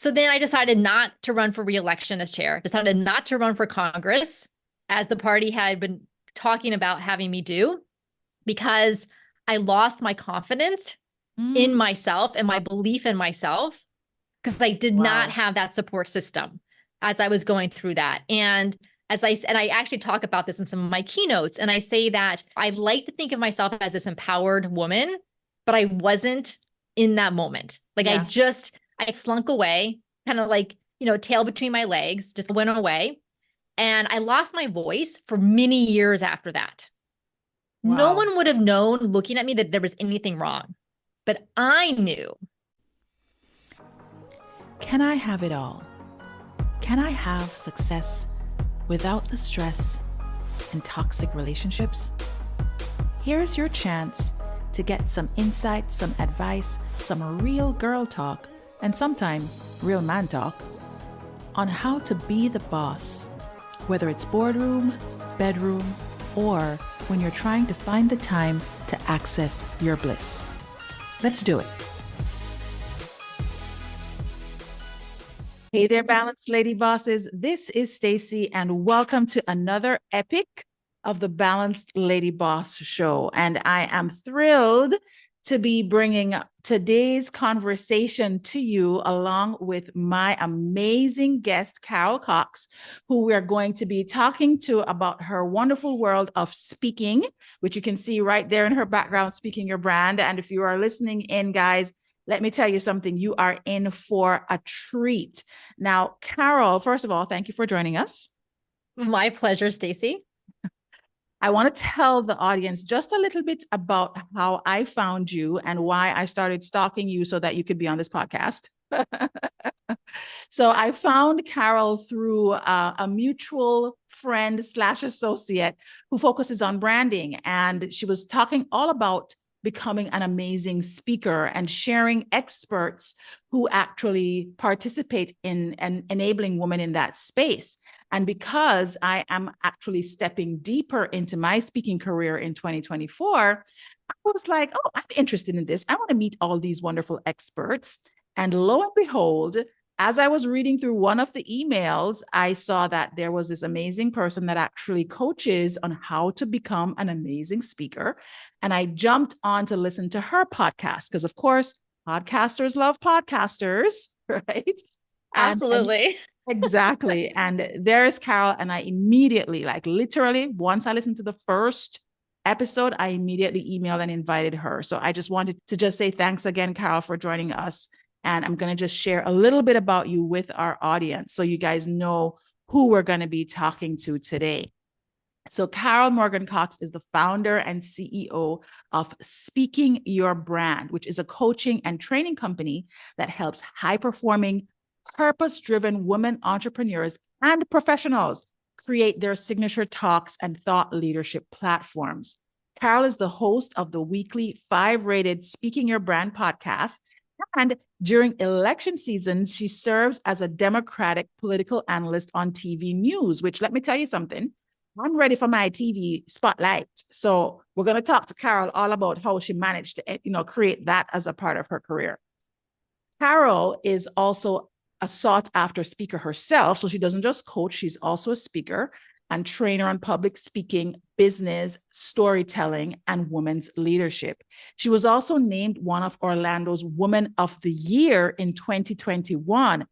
So then I decided not to run for reelection as chair, decided not to run for Congress as the party had been talking about having me do, because I lost my confidence in myself and my belief in myself because I did not Wow. have that support system as I was going through that. And I actually talk about this in some of my keynotes, and I say that I like to think of myself as this empowered woman, but I wasn't in that moment. Like Yeah. I slunk away, kind of like, tail between my legs, just went away. And I lost my voice for many years after that. No Wow. one would have known looking at me that there was anything wrong, but I knew. Can I have it all? Can I have success without the stress and toxic relationships? Here's your chance to get some insight, some advice, some real girl talk, and sometime real man talk on how to be the boss, whether it's boardroom, bedroom, or when you're trying to find the time to access your bliss. Let's do it. Hey there, Balanced Lady Bosses. This is Stacy, and welcome to another epic of the Balanced Lady Boss Show. And I am thrilled to be bringing today's conversation to you along with my amazing guest, Carol Cox, who we're going to be talking to about her wonderful world of speaking, which you can see right there in her background, Speaking Your Brand. And if you are listening in, guys, let me tell you something. You are in for a treat. Now, Carol, first of all, thank you for joining us. My pleasure, Stacy. I want to tell the audience just a little bit about how I found you and why I started stalking you so that you could be on this podcast. So I found Carol through a mutual friend / associate who focuses on branding. And she was talking all about becoming an amazing speaker and sharing experts who actually participate in enabling women in that space. And because I am actually stepping deeper into my speaking career in 2024, I was like, oh, I'm interested in this. I want to meet all these wonderful experts. And lo and behold, as I was reading through one of the emails, I saw that there was this amazing person that actually coaches on how to become an amazing speaker. And I jumped on to listen to her podcast because, of course, podcasters love podcasters, right? Absolutely. Exactly. And there's Carol. And I immediately, like literally, once I listened to the first episode, I immediately emailed and invited her. So I just wanted to just say thanks again, Carol, for joining us. And I'm going to just share a little bit about you with our audience so you guys know who we're going to be talking to today. So Carol Morgan Cox is the founder and CEO of Speaking Your Brand, which is a coaching and training company that helps high-performing, purpose-driven women entrepreneurs and professionals create their signature talks and thought leadership platforms. Carol is the host of the weekly 5-rated Speaking Your Brand podcast. And during election season, she serves as a Democratic political analyst on TV news, which, let me tell you something, I'm ready for my TV spotlight. So we're going to talk to Carol all about how she managed to, create that as a part of her career. Carol is also a sought after speaker herself. So she doesn't just coach, she's also a speaker and trainer on public speaking, business, storytelling, and women's leadership. She was also named one of Orlando's Women of the Year in 2021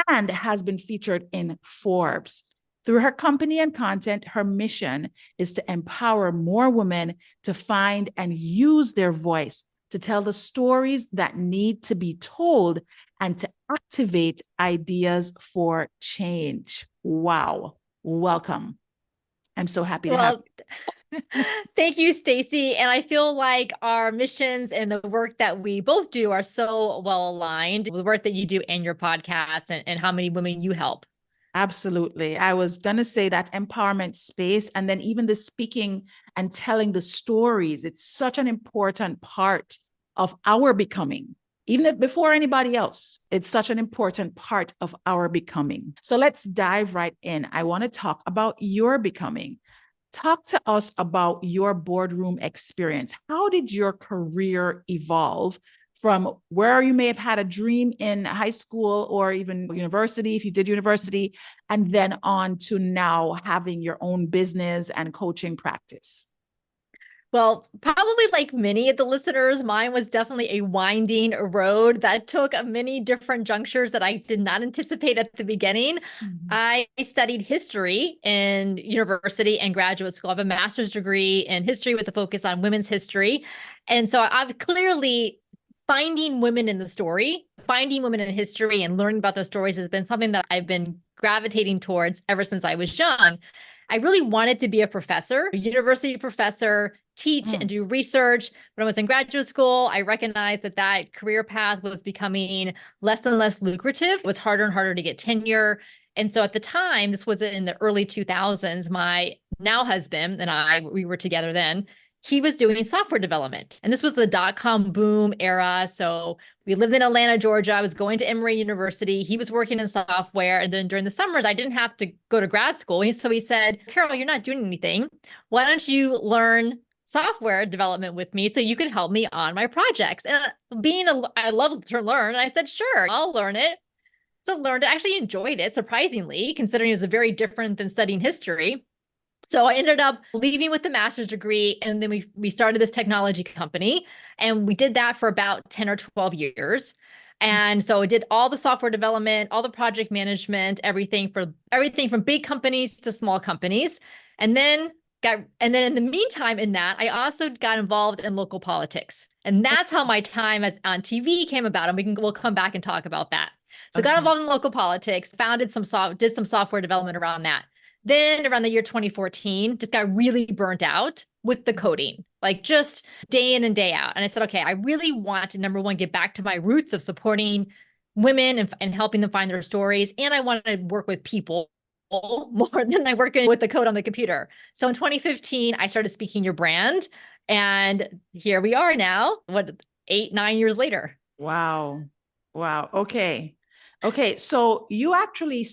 and has been featured in Forbes. Through her company and content, her mission is to empower more women to find and use their voice, to tell the stories that need to be told, and to activate ideas for change. Wow. Welcome. I'm so happy to have you. Thank you, Stacy. And I feel like our missions and the work that we both do are so well aligned with the work that you do and your podcast and how many women you help. Absolutely. I was going to say that empowerment space and then even the speaking and telling the stories. It's such an important part of our becoming. Even if before anybody else, it's such an important part of our becoming. So let's dive right in. I want to talk about your becoming. Talk to us about your boardroom experience. How did your career evolve from where you may have had a dream in high school or even university, if you did university, and then on to now having your own business and coaching practice? Well, probably like many of the listeners, mine was definitely a winding road that took many different junctures that I did not anticipate at the beginning. I studied history in university and graduate school. I have a master's degree in history with a focus on women's history. And so I've clearly finding women in the story, finding women in history and learning about those stories has been something that I've been gravitating towards ever since I was young. I really wanted to be a professor, a university professor, teach and do research. When I was in graduate school, I recognized that that career path was becoming less and less lucrative. It was harder and harder to get tenure. And so at the time, this was in the early 2000s, my now husband and I, we were together then, he was doing software development. And this was the dot-com boom era. So we lived in Atlanta, Georgia. I was going to Emory University. He was working in software. And then during the summers, I didn't have to go to grad school. So he said, Carol, you're not doing anything. Why don't you learn software development with me so you can help me on my projects? And I love to learn. And I said, sure, I'll learn it. So learned it, actually enjoyed it, surprisingly, considering it was very different than studying history. So I ended up leaving with the master's degree, and then we started this technology company, and we did that for about 10 or 12 years. And so I did all the software development, all the project management, everything from big companies to small companies. And then in the meantime, in that, I also got involved in local politics. And that's how my time on TV came about. And we'll come back and talk about that. So got involved in local politics, did some software development around that. Then around the year 2014, just got really burnt out with the coding, like just day in and day out. And I said, okay, I really want to, number one, get back to my roots of supporting women and helping them find their stories. And I want to work with people more than I work with the code on the computer. So in 2015, I started Speaking Your Brand. And here we are now, 8-9 years later. Wow. Okay. So you actually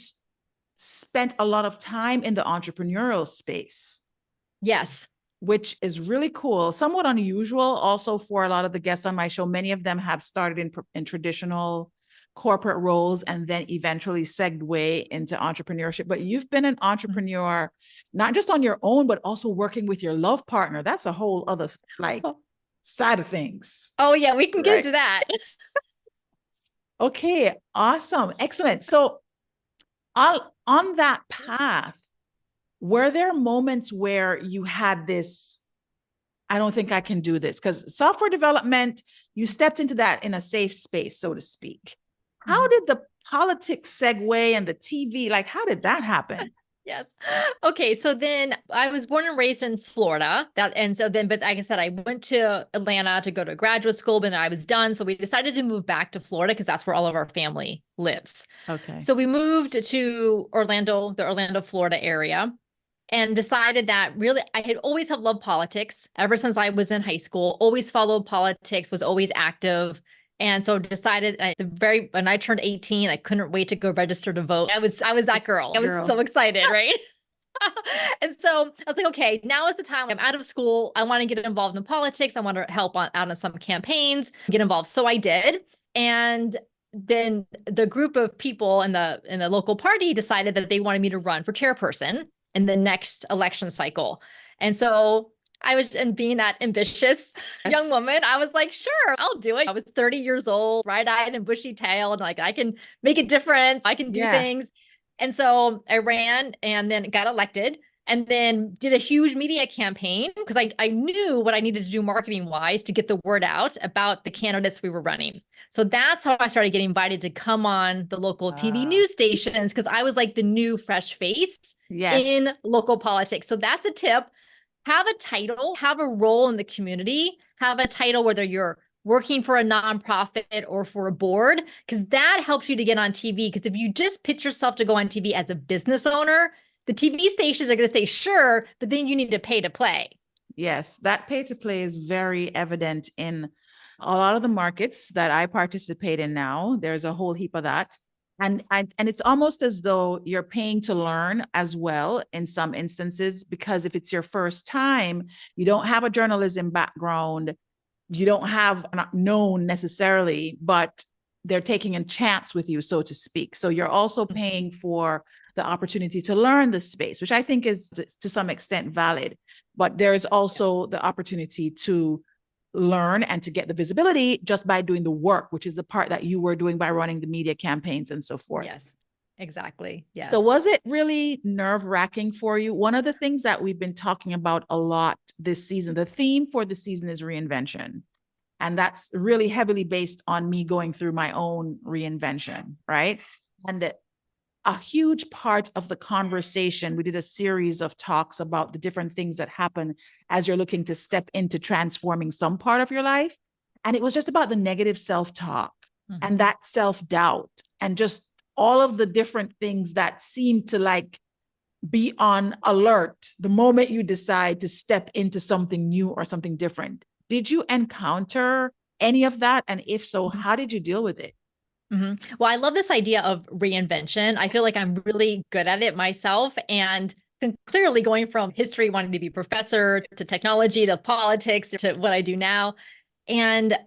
spent a lot of time in the entrepreneurial space. Yes. Which is really cool, somewhat unusual also for a lot of the guests on my show. Many of them have started in traditional corporate roles and then eventually segue into entrepreneurship. But you've been an entrepreneur, not just on your own, but also working with your love partner. That's a whole other side of things. Oh yeah, we can get into that. Okay, awesome. Excellent. So on that path, were there moments where you had this, I don't think I can do this? Because software development, you stepped into that in a safe space, so to speak. How did the politics segue and the TV, like, how did that happen? Yes. Okay. So then I was born and raised in Florida. But like I said, I went to Atlanta to go to graduate school, but then I was done. So we decided to move back to Florida because that's where all of our family lives. Okay. So we moved to Orlando, the Orlando, Florida area, and decided that really I had always have loved politics ever since I was in high school, always followed politics, was always active. And so decided when I turned 18, I couldn't wait to go register to vote. I was that girl. I was so excited, right? And so I was like, okay, now is the time. I'm out of school. I want to get involved in politics. I want to help out on some campaigns, get involved. So I did. And then the group of people in the local party decided that they wanted me to run for chairperson in the next election cycle. And so and being that ambitious young woman, I was like, sure, I'll do it. I was 30 years old, bright-eyed and bushy-tailed, like I can make a difference. I can do things. And so I ran and then got elected and then did a huge media campaign because I knew what I needed to do marketing-wise to get the word out about the candidates we were running. So that's how I started getting invited to come on the local TV news stations because I was like the new fresh face in local politics. So that's a tip. Have a title, have a role in the community, have a title, whether you're working for a nonprofit or for a board, because that helps you to get on TV. Because if you just pitch yourself to go on TV as a business owner, the TV stations are going to say, sure, but then you need to pay to play. Yes, that pay to play is very evident in a lot of the markets that I participate in now. There's a whole heap of that. And it's almost as though you're paying to learn as well in some instances, because if it's your first time, you don't have a journalism background, you don't have not known necessarily, but they're taking a chance with you, so to speak. So you're also paying for the opportunity to learn the space, which I think is to some extent valid. But there's also the opportunity to learn and to get the visibility just by doing the work, which is the part that you were doing by running the media campaigns and so forth. Yes, exactly. Yes. So was it really nerve-wracking for you? One of the things that we've been talking about a lot this season, the theme for the season is reinvention. And that's really heavily based on me going through my own reinvention, right? And a huge part of the conversation, we did a series of talks about the different things that happen as you're looking to step into transforming some part of your life. And it was just about the negative self-talk and that self-doubt and just all of the different things that seem to like be on alert the moment you decide to step into something new or something different. Did you encounter any of that? And if so, how did you deal with it? Well, I love this idea of reinvention. I feel like I'm really good at it myself. And clearly going from history, wanting to be a professor, to technology, to politics, to what I do now. And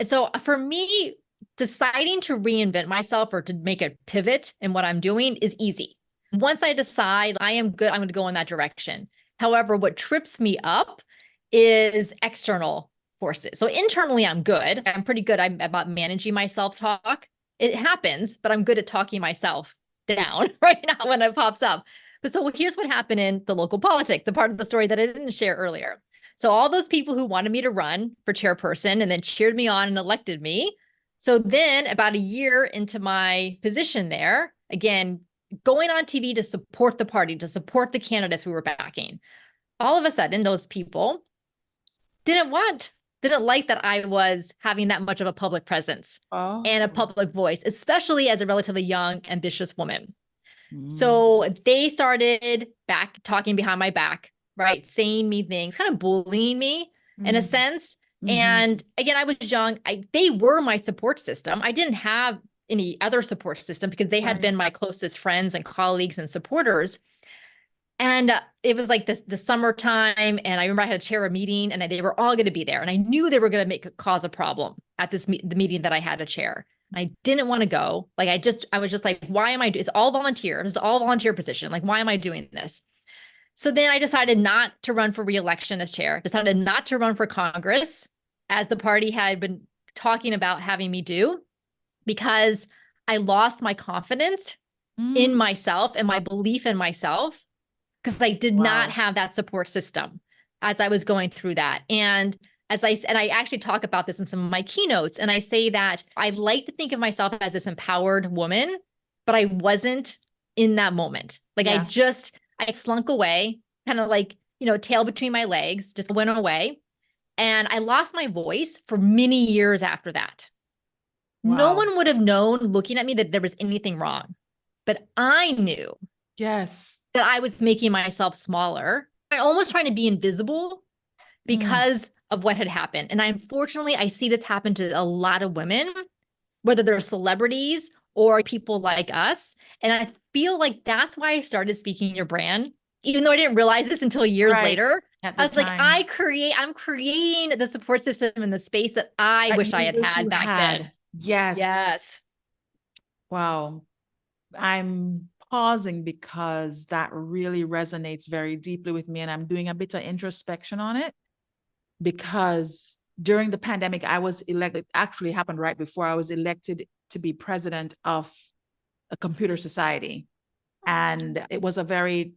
so for me, deciding to reinvent myself or to make a pivot in what I'm doing is easy. Once I decide I am good, I'm going to go in that direction. However, what trips me up is external forces. So internally, I'm good. I'm pretty good about managing my self-talk. It happens, but I'm good at talking myself down right now when it pops up. But so here's what happened in the local politics, the part of the story that I didn't share earlier. So all those people who wanted me to run for chairperson and then cheered me on and elected me. So then about a year into my position there, again, going on TV to support the party, to support the candidates we were backing, all of a sudden, those people didn't like that I was having that much of a public presence and a public voice, especially as a relatively young, ambitious woman. So they started talking behind my back, right? Saying me things, kind of bullying me in a sense. And again, I was young. They were my support system. I didn't have any other support system because they had been my closest friends and colleagues and supporters. And it was like the summertime. And I remember I had to chair a meeting and they were all going to be there. And I knew they were going to cause a problem at the meeting that I had to chair. And I didn't want to go. Like, I was just like, why am I doing? It's all volunteer. It's all volunteer position. Like, why am I doing this? So then I decided not to run for reelection as chair, decided not to run for Congress as the party had been talking about having me do, because I lost my confidence in myself and my belief in myself, because I did not have that support system as I was going through that. And I actually talk about this in some of my keynotes, and I say that I like to think of myself as this empowered woman, but I wasn't in that moment. Like I slunk away, kind of like, tail between my legs, just went away. And I lost my voice for many years after that. No one would have known looking at me that there was anything wrong, but I knew that I was making myself smaller. I almost trying to be invisible because of what had happened. And unfortunately, I see this happen to a lot of women, whether they're celebrities or people like us. And I feel like that's why I started Speaking Your Brand, even though I didn't realize this until years later. I was like, I'm creating the support system and the space that I wish I had back then. Yes. Wow. I'm pausing because that really resonates very deeply with me. And I'm doing a bit of introspection on it, because during the pandemic, I was elected. It actually happened right before I was elected to be president of a computer society. And it was a very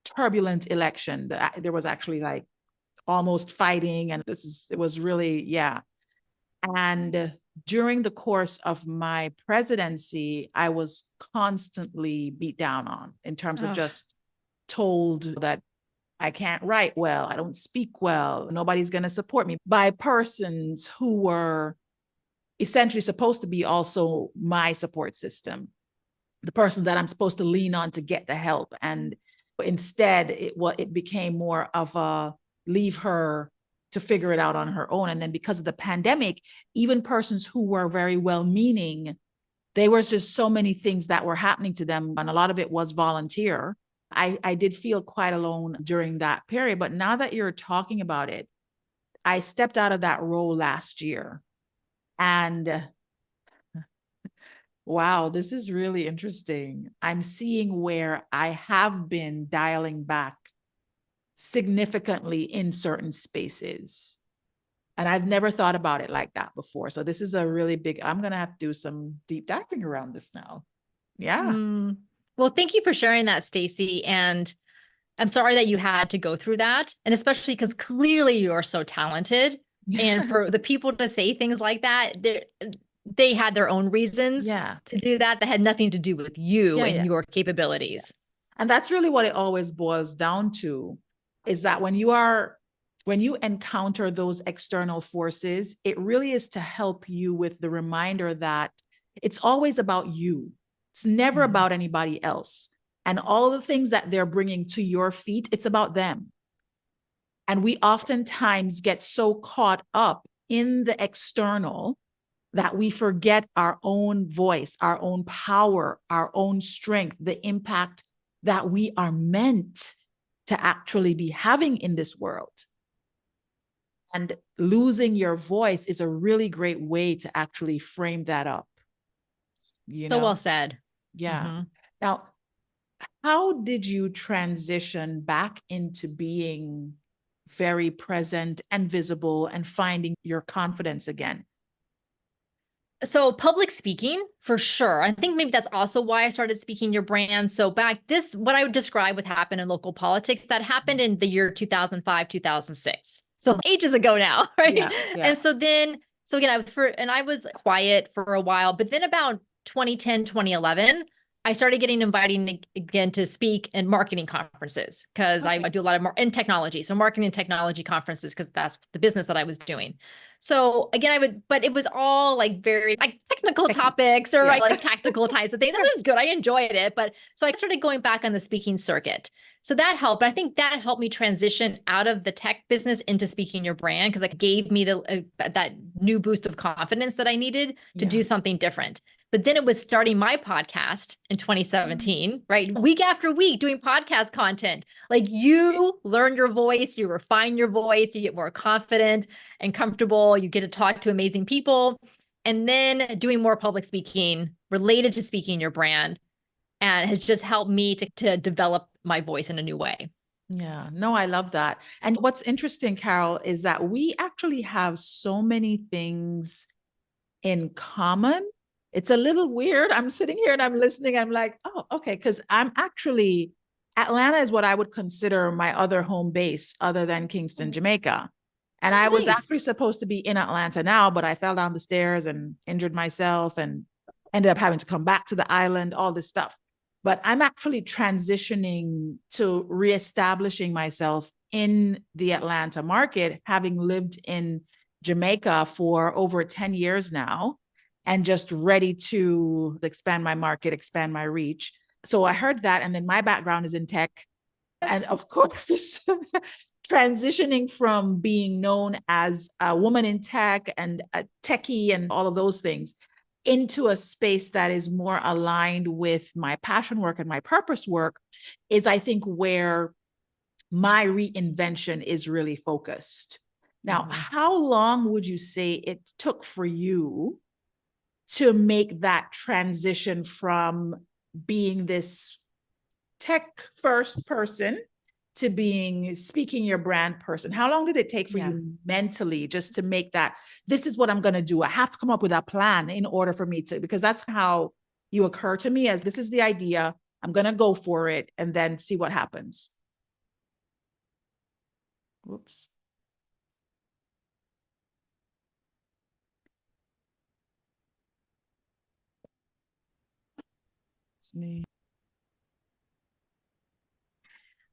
turbulent election. There was actually like almost fighting, and it was really, And during the course of my presidency, I was constantly beat down on in terms of just told that I can't write well, I don't speak well, nobody's going to support me, by persons who were essentially supposed to be also my support system, the person that I'm supposed to lean on to get the help. And instead, it became more of a leave her to figure it out on her own. And then because of the pandemic, even persons who were very well-meaning, there was just so many things that were happening to them. And a lot of it was volunteer. I did feel quite alone during that period. But now that you're talking about it, I stepped out of that role last year. And wow, this is really interesting. I'm seeing where I have been dialing back significantly in certain spaces. And I've never thought about it like that before. So this is a really big, I'm going to have to do some deep diving around this now. Yeah. Well, thank you for sharing that, Stacey. And I'm sorry that you had to go through that. And especially because clearly you're so talented. And for the people to say things like that, they had their own reasons to do that. That had nothing to do with you and your capabilities. And that's really what it always boils down to, is that when you encounter those external forces, it really is to help you with the reminder that it's always about you. It's never about anybody else. And all of the things that they're bringing to your feet, it's about them. And we oftentimes get so caught up in the external that we forget our own voice, our own power, our own strength, the impact that we are meant to actually be having in this world. And losing your voice is a really great way to actually frame that up. So well said. Yeah. Now, how did you transition back into being very present and visible and finding your confidence again? So public speaking, for sure. I think maybe that's also why I started speaking your brand. So what I would describe what happened in local politics, that happened in the year 2005, 2006. So ages ago now, right? Yeah. And so again, I was quiet for a while, but then about 2010, 2011, I started getting invited again to speak in marketing conferences because I do a lot of more in technology. So marketing and technology conferences, because that's the business that I was doing. So again, but it was all like very like technical topics or like tactical types of things. That was good. I enjoyed it. But so I started going back on the speaking circuit. So that helped. But I think that helped me transition out of the tech business into speaking your brand, because it gave me that new boost of confidence that I needed to do something different. But then it was starting my podcast in 2017, right? Week after week doing podcast content. Like, you learn your voice, you refine your voice, you get more confident and comfortable, you get to talk to amazing people, and then doing more public speaking related to speaking your brand, and has just helped me to develop my voice in a new way. Yeah, no, I love that. And what's interesting, Carol, is that we actually have so many things in common. It's a little weird. I'm sitting here and I'm listening. I'm like, oh, okay. Because Atlanta is what I would consider my other home base other than Kingston, Jamaica. And I was actually supposed to be in Atlanta now, but I fell down the stairs and injured myself and ended up having to come back to the island, all this stuff. But I'm actually transitioning to reestablishing myself in the Atlanta market, having lived in Jamaica for over 10 years now, and just ready to expand my market, expand my reach. So I heard that. And then my background is in tech. And of course, transitioning from being known as a woman in tech and a techie and all of those things into a space that is more aligned with my passion work and my purpose work is, I think, where my reinvention is really focused. Now, how long would you say it took for you to make that transition from being this tech first person to being speaking your brand person? How long did it take for you mentally just to make that, this is what I'm going to do? I have to come up with a plan in order for me to, because that's how you occur to me, as this is the idea, I'm going to go for it and then see what happens. Whoops. It's me.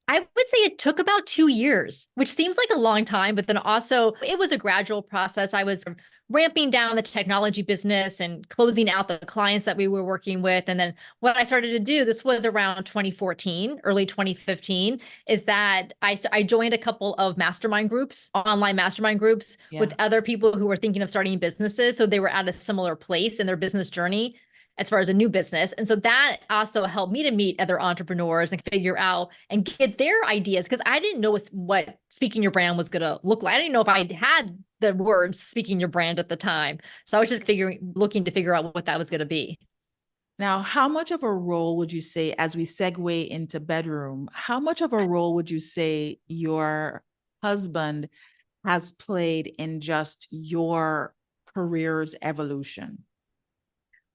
I would say it took about 2 years, which seems like a long time, but then also it was a gradual process. I was ramping down the technology business and closing out the clients that we were working with. And then what I started to do, this was around 2014, early 2015, is that I joined a couple of mastermind groups, online mastermind groups with other people who were thinking of starting businesses. So they were at a similar place in their business journey. as far as a new business. And so that also helped me to meet other entrepreneurs and figure out and get their ideas, because I didn't know what speaking your brand was going to look like. I didn't know if I had the words speaking your brand at the time. So I was just looking to figure out what that was going to be. Now, how much of a role would you say, as we segue into bedroom, how much of a role would you say your husband has played in just your career's evolution?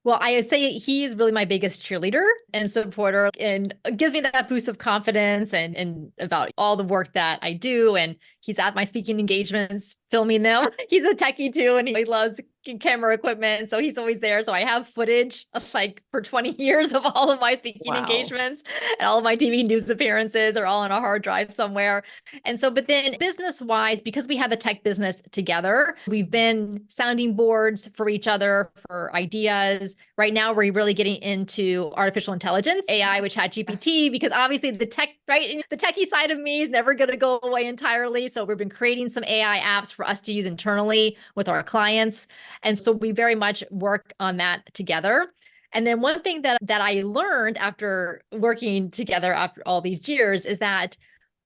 Well, I would say he is really my biggest cheerleader and supporter, and gives me that boost of confidence and about all the work that I do. And he's at my speaking engagements, filming them. He's a techie too, and he loves camera equipment. So he's always there. So I have footage of like for 20 years of all of my speaking engagements, and all of my TV news appearances are all on a hard drive somewhere. And so, but then business wise, because we had the tech business together, we've been sounding boards for each other for ideas. Right now, we're really getting into artificial intelligence, AI with ChatGPT, because obviously the tech, right? The techie side of me is never going to go away entirely. So we've been creating some AI apps for us to use internally with our clients. And so we very much work on that together. And then one thing that I learned after working together after all these years is that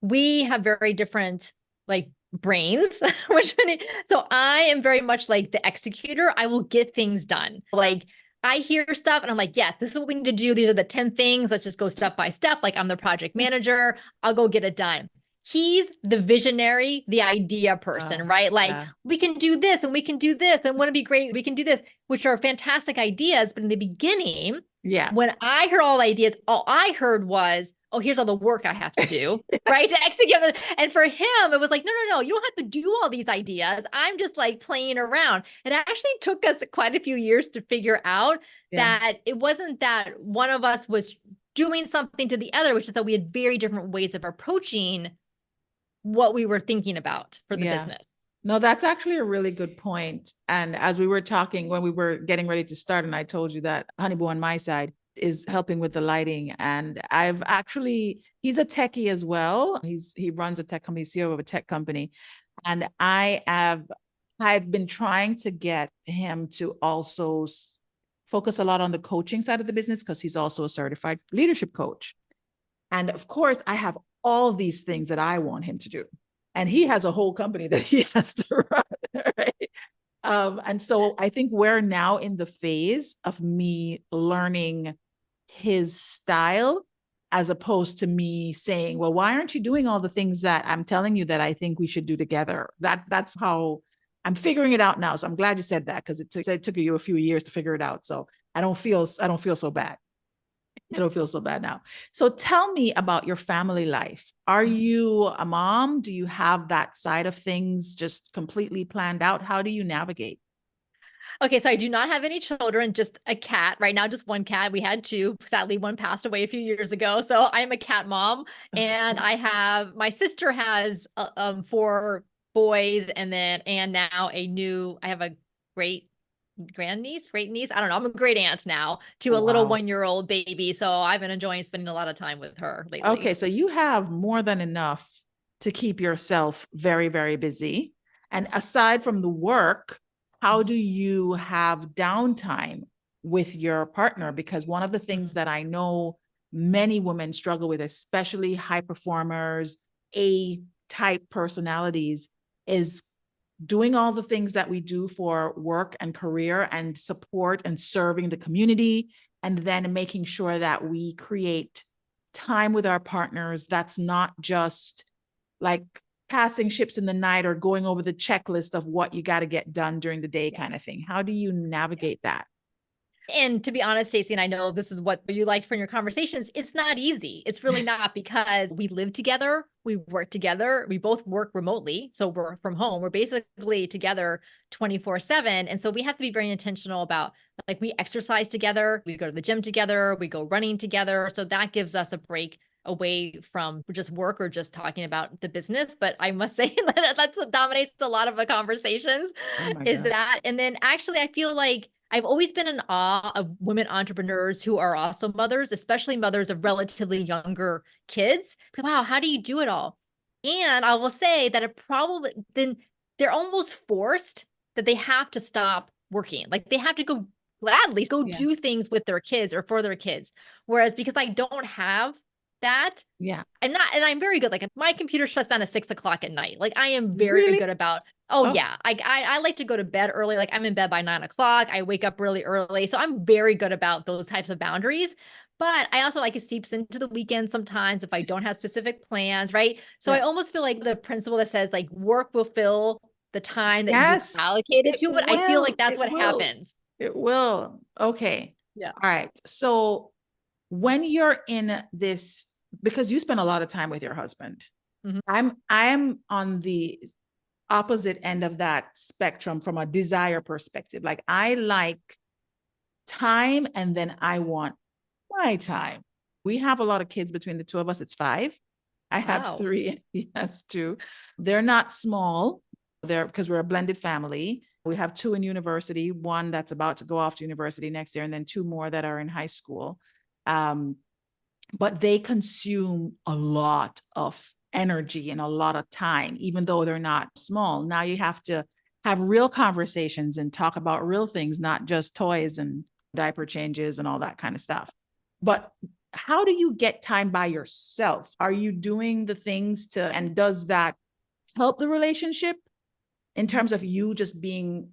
we have very different like brains. So I am very much like the executor. I will get things done. Like I hear stuff and I'm like, yes, this is what we need to do. These are the 10 things. Let's just go step by step. Like I'm the project manager. I'll go get it done. He's the visionary, the idea person, right? Like we can do this and we can do this. And wouldn't it be great? We can do this, which are fantastic ideas. But in the beginning, when I heard all the ideas, all I heard was, oh, here's all the work I have to do, right? To execute it. And for him, it was like, no, you don't have to do all these ideas. I'm just like playing around. It actually took us quite a few years to figure out that it wasn't that one of us was doing something to the other, which is that we had very different ways of approaching what we were thinking about for the business. No, that's actually a really good point. And as we were talking, when we were getting ready to start, and I told you that Honeyboo on my side is helping with the lighting. And he's a techie as well. He runs a tech company, CEO of a tech company. And I've been trying to get him to also focus a lot on the coaching side of the business, because he's also a certified leadership coach. And of course, I have all these things that I want him to do. And he has a whole company that he has to run, right? And so I think we're now in the phase of me learning his style, as opposed to me saying, well, why aren't you doing all the things that I'm telling you that I think we should do together? That's how I'm figuring it out now. So I'm glad you said that, because it took you a few years to figure it out. So I don't feel so bad. I don't feel so bad now. So tell me about your family life. Are you a mom? Do you have that side of things just completely planned out? How do you navigate? Okay, so I do not have any children, just a cat. Right now, just one cat. We had two. Sadly, one passed away a few years ago. So I'm a cat mom. And my sister has 4 boys, and now I have a great niece. I don't know. I'm a great aunt now to a little 1-year-old baby. So I've been enjoying spending a lot of time with her lately. Okay, so you have more than enough to keep yourself very, very busy. And aside from the work, how do you have downtime with your partner? Because one of the things that I know many women struggle with, especially high performers, A-type personalities, is doing all the things that we do for work and career and support and serving the community, and then making sure that we create time with our partners that's not just like passing ships in the night or going over the checklist of what you got to get done during the day kind of thing. How do you navigate that? And to be honest, Stacey, and I know this is what you liked from your conversations, it's not easy. It's really not, because we live together, we work together, we both work remotely. So we're from home. We're basically together 24/7. And so we have to be very intentional about, like, we exercise together, we go to the gym together, we go running together. So that gives us a break away from just work or just talking about the business. But I must say that's what dominates a lot of the conversations is that. And then actually, I feel like I've always been in awe of women entrepreneurs who are also mothers, especially mothers of relatively younger kids. Wow, how do you do it all? And I will say that then they're almost forced that they have to stop working. Like they have to go gladly go Yeah. do things with their kids or for their kids. Whereas because I don't have that, Yeah. and I'm very good. Like my computer shuts down at 6 o'clock at night. Like I am very Really? good about, oh Oh, yeah. I like to go to bed early. Like I'm in bed by 9 o'clock. I wake up really early. So I'm very good about those types of boundaries. But I also like it seeps into the weekend sometimes if I don't have specific plans, right? So I yeah. almost feel like the principle that says like work will fill the time that you Yes, allocated it to it. I feel like will. that's It what will. happens. It will. Okay. Yeah. All right. So when you're in this, because you spend a lot of time with your husband, Mhm. I'm on the opposite end of that spectrum from a desire perspective. Like I like time and then I want my time. We have a lot of kids between the two of us. It's 5. I have Wow. 3 and he has 2. They're not small. They're because we're a blended family. We have 2 in university, one that's about to go off to university next year, and then 2 more that are in high school. But they consume a lot of energy and a lot of time, even though they're not small. Now you have to have real conversations and talk about real things, not just toys and diaper changes and all that kind of stuff. But how do you get time by yourself? Are you doing the things to, and does that help the relationship in terms of you just being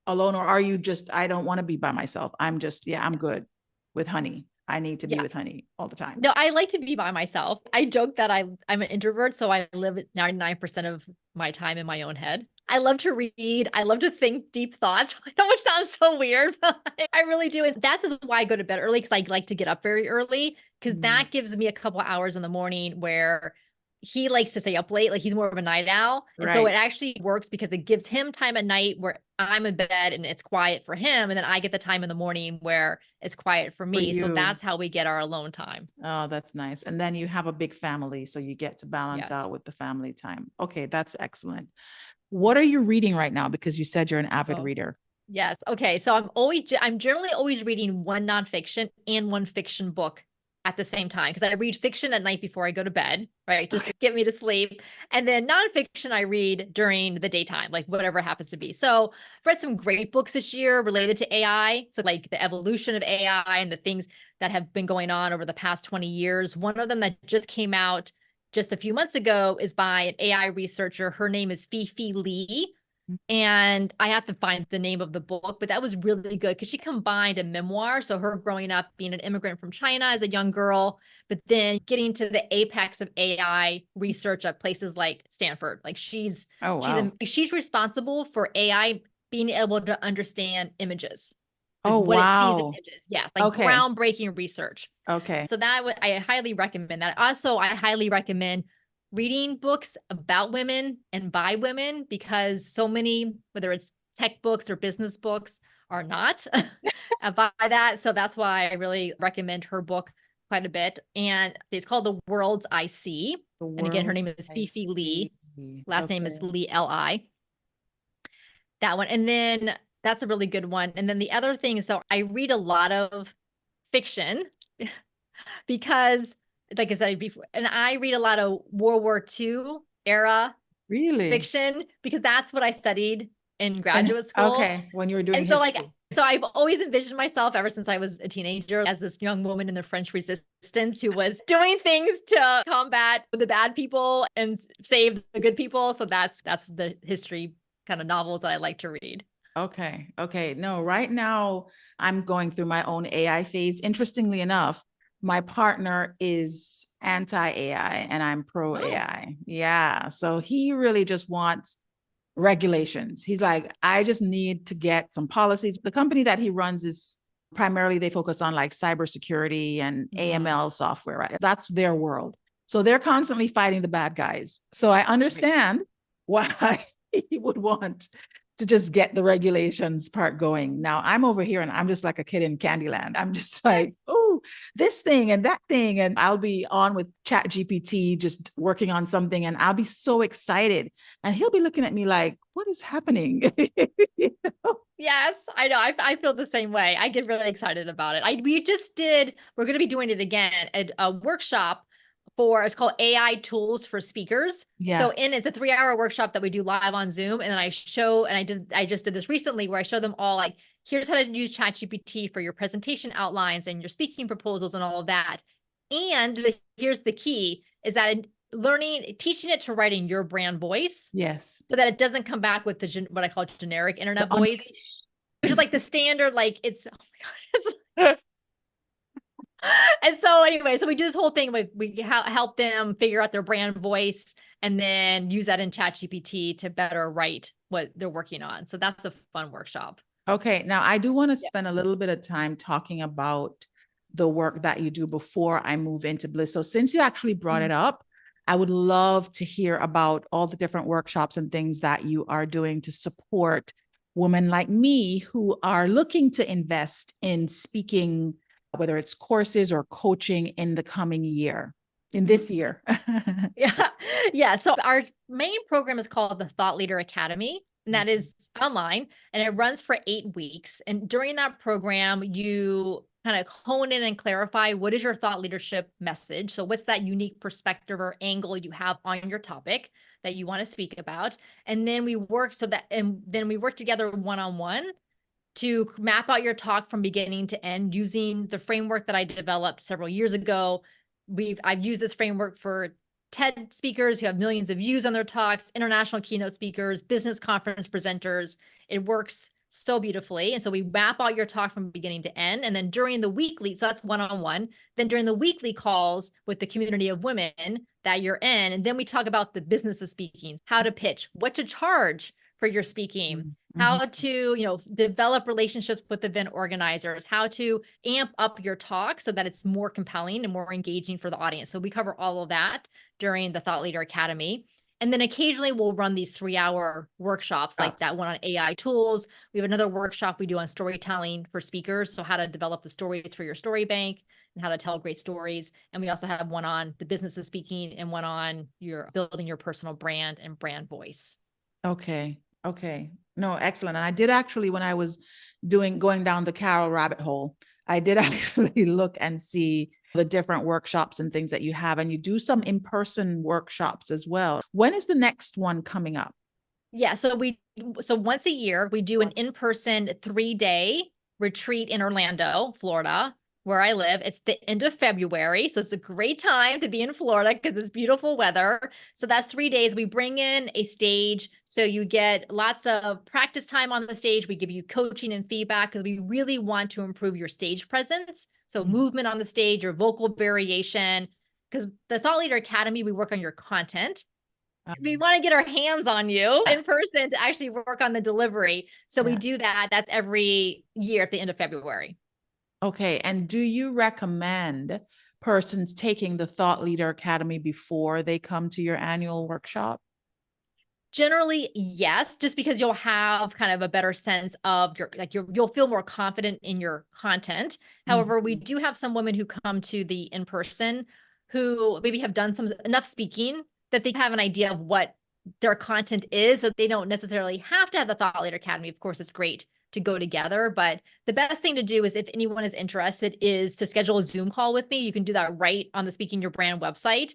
alone? Or are you just, I don't want to be by myself. I'm just, yeah, I'm good with honey. I need to be Yeah. with honey all the time. No, I like to be by myself. I joke that I'm an introvert, so I live 99% of my time in my own head. I love to read. I love to think deep thoughts. I know it sounds so weird, but I really do. That's just why I go to bed early because I like to get up very early because that gives me a couple hours in the morning where he likes to stay up late. Like he's more of a night owl. And so it Right. actually works because it gives him time at night where I'm in bed and it's quiet for him. And then I get the time in the morning where it's quiet for For me. So you. that's how we get our alone time. Oh, that's nice. And then you have a big family, so you get to balance Yes. out with the family time. Okay, that's excellent. What are you reading right now? Because you said you're an avid Oh, reader. yes. Okay. So I'm generally always reading one nonfiction and one fiction book at the same time because I read fiction at night before I go to bed, right? Just to get me to sleep. And then nonfiction I read during the daytime, like whatever happens to be. So I've read some great books this year related to AI. So like the evolution of AI and the things that have been going on over the past 20 years. One of them that just came out just a few months ago is by an AI researcher. Her name is Fifi Lee. And I have to find the name of the book, but that was really good because she combined a memoir. So her growing up being an immigrant from China as a young girl, but then getting to the apex of AI research at places like Stanford. Like Oh, wow. she's responsible for AI being able to understand images, like Oh, what it sees in wow. images. Yeah, like Okay. groundbreaking research. Okay. So I highly recommend that. Also, I highly recommend reading books about women and by women because so many, whether it's tech books or business books, are not by that. So that's why I really recommend her book quite a bit. And it's called The Worlds I See. The And again, her name world is I Fifi Lee. see. Last name is Okay. Lee Li. That one. And then that's a really good one. And then the other thing is, so I read a lot of fiction because, like I said before, and I read a lot of World War II era Really? fiction because that's what I studied in And graduate school. okay, when you were doing And so, like, history. so I've always envisioned myself ever since I was a teenager as this young woman in the French resistance who was doing things to combat the bad people and save the good people. So that's the history kind of novels that I like to read. Okay. Okay. No, right now I'm going through my own AI phase. Interestingly enough, my partner is anti-AI and I'm pro Oh, AI. Yeah. So he really just wants regulations. He's like, I just need to get some policies. The company that he runs is primarily they focus on like cybersecurity and AML software, right? That's their world. So they're constantly fighting the bad guys. So I right. understand why he would want to just get the regulations part going. Now I'm over here and I'm just like a kid in Candyland. I'm just like, Yes. oh, this thing and that thing. And I'll be on with Chat GPT, just working on something. And I'll be so excited. And he'll be looking at me like, what is happening? You know? Yes, I know. I feel the same way. I get really excited about it. We're going to be doing it again, a workshop it's called AI tools for speakers. Yeah. So it's a 3-hour workshop that we do live on Zoom. And then I just did this recently where I show them all like, here's how to use ChatGPT for your presentation outlines and your speaking proposals and all of that. And here's the key is that teaching it to write in your brand voice Yes. so that it doesn't come back with what I call generic internet The voice, which is like the standard, like it's, oh my God, and so anyway, so we do this whole thing. We help them figure out their brand voice and then use that in ChatGPT to better write what they're working on. So that's a fun workshop. Okay. Now I do want to spend a little bit of time talking about the work that you do before I move into Bliss. So since you actually brought it up, I would love to hear about all the different workshops and things that you are doing to support women like me who are looking to invest in speaking, whether it's courses or coaching in the coming year, in this year. Yeah. Yeah. So our main program is called the Thought Leader Academy, and that is online, and it runs for 8 weeks. And during that program, you kind of hone in and clarify what is your thought leadership message. So what's that unique perspective or angle you have on your topic that you want to speak about? And then we work together one-on-one to map out your talk from beginning to end using the framework that I developed several years ago. I've used this framework for TED speakers who have millions of views on their talks, international keynote speakers, business conference presenters. It works so beautifully. And so we map out your talk from beginning to end. And then during the weekly, so that's one-on-one, then during the weekly calls with the community of women that you're in, and then we talk about the business of speaking, how to pitch, what to charge for your speaking, how to, develop relationships with event organizers, how to amp up your talk so that it's more compelling and more engaging for the audience. So we cover all of that during the Thought Leader Academy. And then occasionally we'll run these 3-hour workshops like that one on AI tools. We have another workshop we do on storytelling for speakers. So how to develop the stories for your story bank and how to tell great stories. And we also have one on the business of speaking and one on your building your personal brand and brand voice. Okay. Okay. No, excellent. And I did actually, when I was going down the Carol rabbit hole, I did actually look and see the different workshops and things that you have, and you do some in-person workshops as well. When is the next one coming up? Yeah. So once a year, we do an in-person 3-day retreat in Orlando, Florida, where I live. It's the end of February. So it's a great time to be in Florida because it's beautiful weather. So that's 3 days. We bring in a stage. So you get lots of practice time on the stage. We give you coaching and feedback because we really want to improve your stage presence. So movement on the stage, your vocal variation, because the Thought Leader Academy, we work on your content. We want to get our hands on you in person to actually work on the delivery. So we do that. That's every year at the end of February. Okay. And do you recommend persons taking the Thought Leader Academy before they come to your annual workshop? Generally, yes, just because you'll have kind of a better sense of you'll feel more confident in your content. However, we do have some women who come to the in-person who maybe have done enough speaking that they have an idea of what their content is, so they don't necessarily have to have the Thought Leader Academy. Of course, it's great to go together, but the best thing to do is, if anyone is interested, is to schedule a Zoom call with me. You can do that right on the Speaking Your Brand website.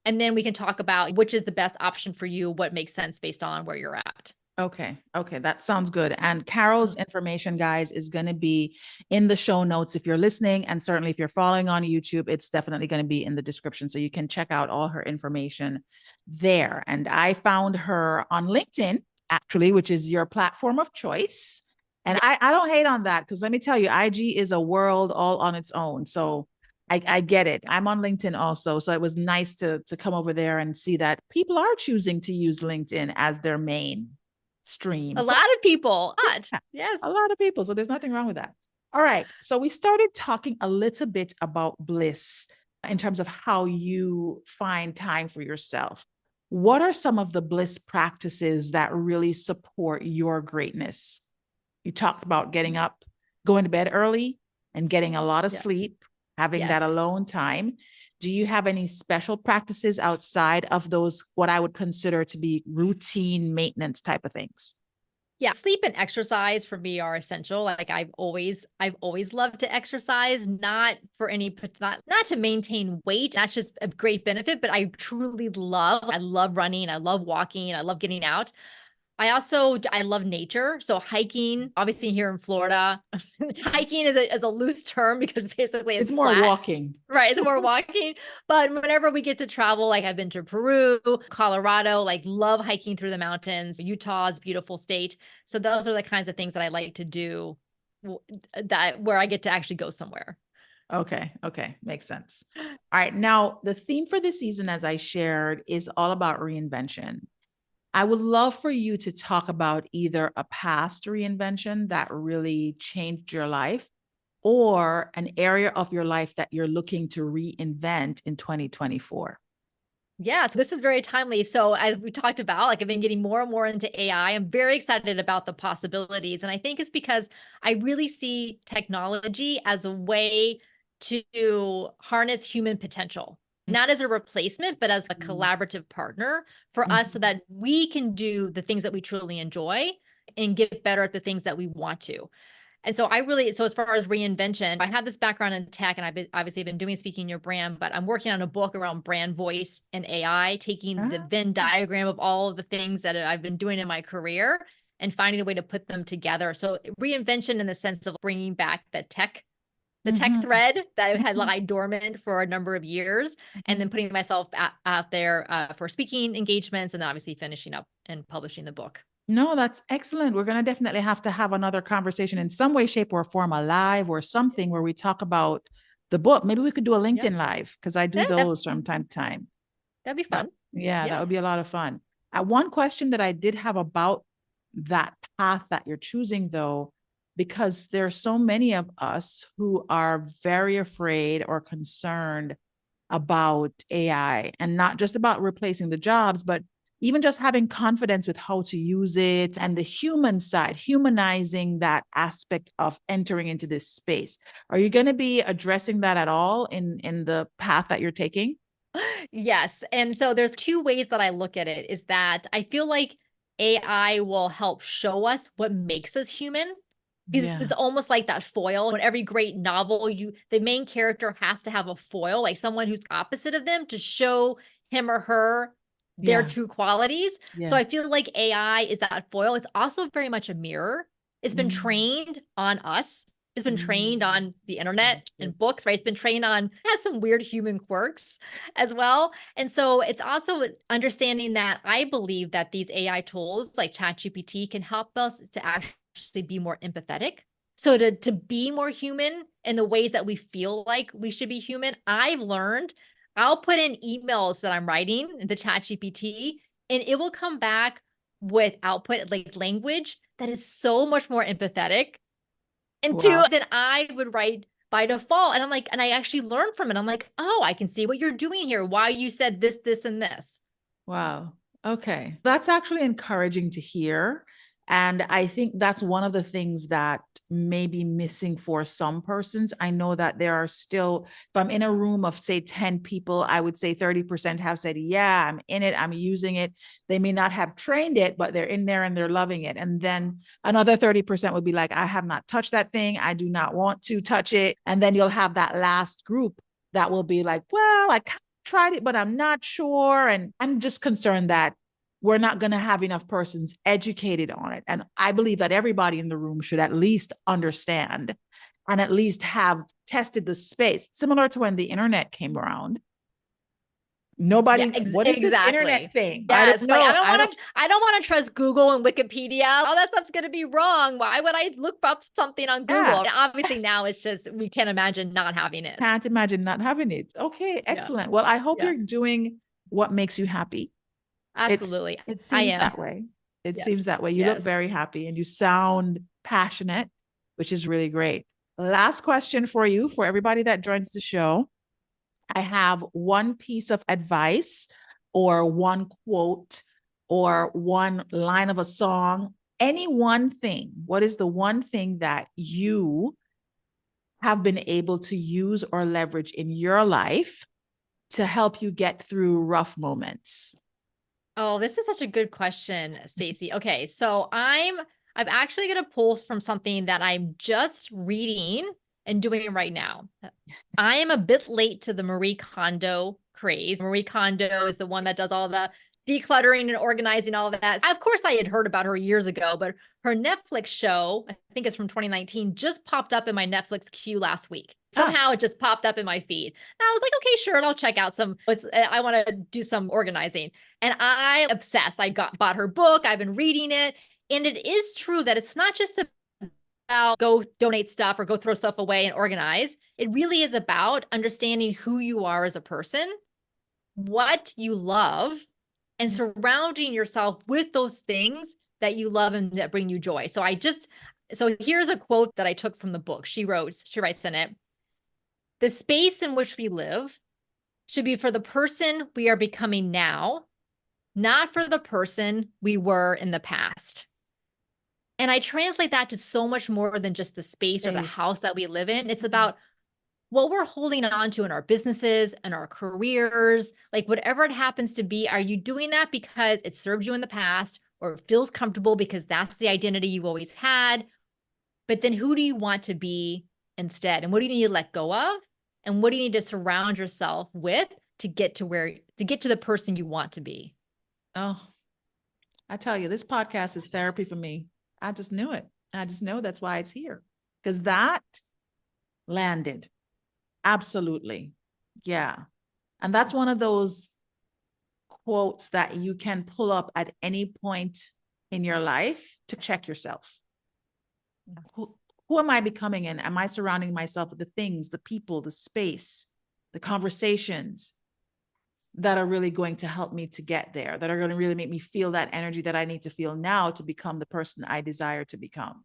And then we can talk about which is the best option for you, what makes sense based on where you're at. Okay. Okay. That sounds good. And Carol's information, guys, is going to be in the show notes if you're listening. And certainly if you're following on YouTube, it's definitely going to be in the description. So you can check out all her information there. And I found her on LinkedIn, actually, which is your platform of choice. And I don't hate on that, because let me tell you, IG is a world all on its own. So I get it. I'm on LinkedIn also. So it was nice to come over there and see that people are choosing to use LinkedIn as their main stream. A lot of people. Yes. A lot of people. So there's nothing wrong with that. All right. So we started talking a little bit about bliss in terms of how you find time for yourself. What are some of the bliss practices that really support your greatness? You talked about getting up, going to bed early, and getting a lot of sleep, having that alone time. Do you have any special practices outside of those, what I would consider to be routine maintenance type of things? Yeah, sleep and exercise for me are essential. Like I've always loved to exercise, not to maintain weight. That's just a great benefit, but I love running. I love walking. I love getting out. I love nature. So hiking, obviously here in Florida, hiking is a loose term because basically It's it's more flat. walking. Right. It's more walking. But whenever we get to travel, like I've been to Peru, Colorado, like love hiking through the mountains. Utah's beautiful state. So those are the kinds of things that I like to do that where I get to actually go somewhere. Okay. Okay. Makes sense. All right. Now, the theme for this season, as I shared, is all about reinvention. I would love for you to talk about either a past reinvention that really changed your life or an area of your life that you're looking to reinvent in 2024. Yeah, so this is very timely. So as we talked about, like I've been getting more and more into AI. I'm very excited about the possibilities. And I think it's because I really see technology as a way to harness human potential, not as a replacement, but as a Mhm. collaborative partner for us so Mhm. that we can do the things that we truly enjoy and get better at the things that we want to. And so so as far as reinvention, I have this background in tech and obviously been doing speaking your brand, but I'm working on a book around brand voice and AI, taking the Ah, Venn diagram of all of the things that I've been doing in my career and finding a way to put them together. So reinvention in the sense of bringing back the tech mhm, thread that had mhm, lied dormant for a number of years, and then mhm. putting myself out there for speaking engagements and then obviously finishing up and publishing the book. No, that's excellent. We're going to definitely have to have another conversation in some way, shape, or form, a live or something where we talk about the book. Maybe we could do a Yeah, LinkedIn live because I do yeah, those from time to time. that'd be That, fun. yeah, that Yeah. would be a lot of fun. One question that I did have about that path that you're choosing, though, because there are so many of us who are very afraid or concerned about AI and not just about replacing the jobs, but even just having confidence with how to use it and the human side, humanizing that aspect of entering into this space. Are you going to be addressing that at all in the path that you're taking? Yes. And so there's two ways that I look at it is that I feel like AI will help show us what makes us human. Because Yeah. it's almost like that foil. In every great novel, the main character has to have a foil, like someone who's opposite of them to show him or her their Yeah. true qualities. So Yeah. I feel like AI is that foil. It's also very much a mirror. It's been Mm, trained on us. It's been trained mm, on the very internet true. and books, right? It's been trained on, it has some weird human quirks as well. And so it's also understanding that I believe that these AI tools like ChatGPT can help us to actually be more empathetic. So to be more human in the ways that we feel like we should be human, I've learned I'll put in emails that I'm writing into ChatGPT and it will come back with output like language that is so much more empathetic and two Wow. than I would write by default. And I'm like, and I actually learned from it. I'm like, oh, I can see what you're doing here. Why you said this, this, and this. Wow. Okay. That's actually encouraging to hear. And I think that's one of the things that may be missing for some persons. I know that there are still, if I'm in a room of, say, 10 people, I would say 30% have said, yeah, I'm in it, I'm using it. They may not have trained it, but they're in there and they're loving it. And then another 30% would be like, I have not touched that thing. I do not want to touch it. And then you'll have that last group that will be like, well, I tried it, but I'm not sure. And I'm just concerned that we're not going to have enough persons educated on it. And I believe that everybody in the room should at least understand and at least have tested the space, similar to when the internet came around. Yeah, Nobody, what is this internet exactly. thing? I don't Yes, like know. I don't, I don't want to trust Google and Wikipedia. All that stuff's going to be wrong. Why would I look up something on yeah, Google? And obviously now it's just we can't imagine not having it. can't imagine not having it. Okay, Yeah. excellent. Well, I hope Yeah. you're doing what makes you happy. Absolutely. It I seems am. that way. It seems Yes. that way. You look Yes. very happy and you sound passionate, which is really great. Last question for you, for everybody that joins the show. I have one piece of advice or one quote or one line of a song, any one thing. What is the one thing that you have been able to use or leverage in your life to help you get through rough moments? Oh, this is such a good question, Stacey. Okay, so I'm actually going to pull from something that I'm just reading and doing right now. I am a bit late to the Marie Kondo craze. Marie Kondo is the one that does all the decluttering and organizing all of that. Of course, I had heard about her years ago, but her Netflix show, I think it's from 2019, just popped up in my Netflix queue last week. Somehow it just popped up in my feed. And I was like, okay, sure, I'll check out I want to do some organizing. And I obsessed. Bought her book. I've been reading it. And it is true that it's not just about go donate stuff or go throw stuff away and organize. It really is about understanding who you are as a person, what you love, and surrounding yourself with those things that you love and that bring you joy. So here's a quote that I took from the book. She writes in it, "The space in which we live should be for the person we are becoming now, not for the person we were in the past." And I translate that to so much more than just the space or the house that we live in. It's about what we're holding on to in our businesses and our careers, like whatever it happens to be. Are you doing that because it served you in the past or it feels comfortable because that's the identity you've always had? But then who do you want to be instead? And what do you need to let go of? And what do you need to surround yourself with to get to the person you want to be? Oh, I tell you, this podcast is therapy for me. I just knew it. I just know that's why it's here, because that landed. Absolutely. Yeah. And that's one of those quotes that you can pull up at any point in your life to check yourself. Who am I becoming, and am I surrounding myself with the things, the people, the space, the conversations that are really going to help me to get there, that are going to really make me feel that energy that I need to feel now to become the person I desire to become?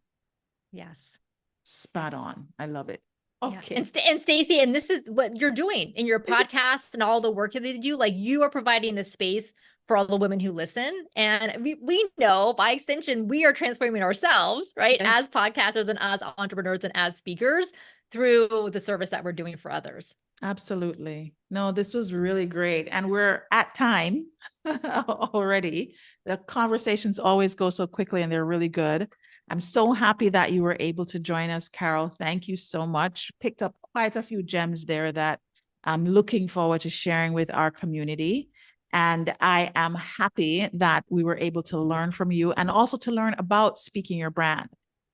Yes. Spot on. I love it. Okay. Yeah. And Stacey, and this is what you're doing in your podcast and all the work that you do. Like, you are providing the space for all the women who listen. And we know by extension, we are transforming ourselves, right? Yes. As podcasters and as entrepreneurs and as speakers through the service that we're doing for others. Absolutely. No, this was really great. And we're at time already. The conversations always go so quickly and they're really good. I'm so happy that you were able to join us, Carol. Thank you so much. Picked up quite a few gems there that I'm looking forward to sharing with our community. And I am happy that we were able to learn from you and also to learn about speaking your brand.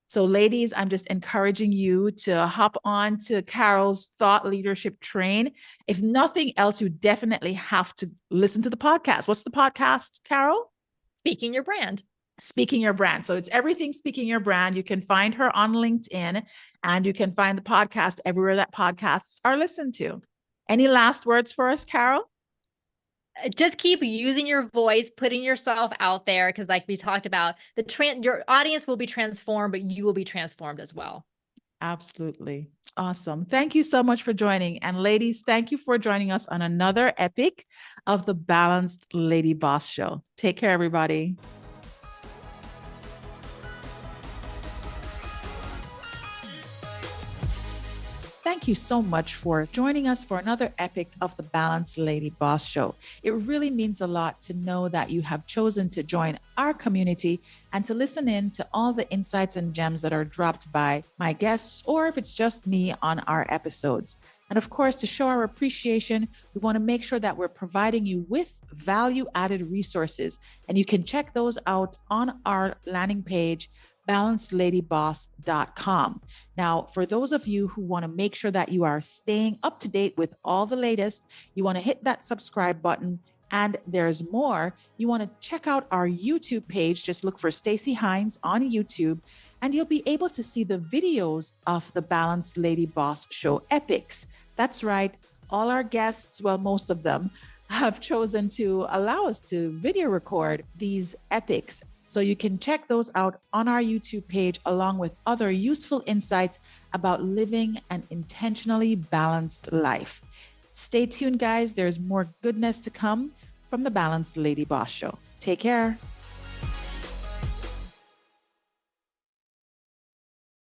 So ladies, I'm just encouraging you to hop on to Carol's thought leadership train. If nothing else, you definitely have to listen to the podcast. What's the podcast, Carol? Speaking Your Brand. Speaking Your Brand. So it's everything Speaking Your Brand. You can find her on LinkedIn, and you can find the podcast everywhere that podcasts are listened to. Any last words for us, Carol? Just keep using your voice, putting yourself out there, because like we talked about, your audience will be transformed, but you will be transformed as well. Absolutely. Awesome. Thank you so much for joining. And ladies, thank you for joining us on another epic of the Balanced Lady Boss Show. Take care, everybody. Thank you so much for joining us for another epic of the Balanced Lady Boss Show. It really means a lot to know that you have chosen to join our community and to listen in to all the insights and gems that are dropped by my guests, or if it's just me on our episodes. And of course, to show our appreciation, we want to make sure that we're providing you with value-added resources. And you can check those out on our landing page, balancedladyboss.com. Now, for those of you who want to make sure that you are staying up to date with all the latest, you want to hit that subscribe button. And there's more. You want to check out our YouTube page. Just look for Stacey Hines on YouTube, and you'll be able to see the videos of the Balanced Lady Boss Show epics. That's right. All our guests, well, most of them, have chosen to allow us to video record these epics. So you can check those out on our YouTube page, along with other useful insights about living an intentionally balanced life. Stay tuned, guys. There's more goodness to come from the Balanced Lady Boss Show. Take care.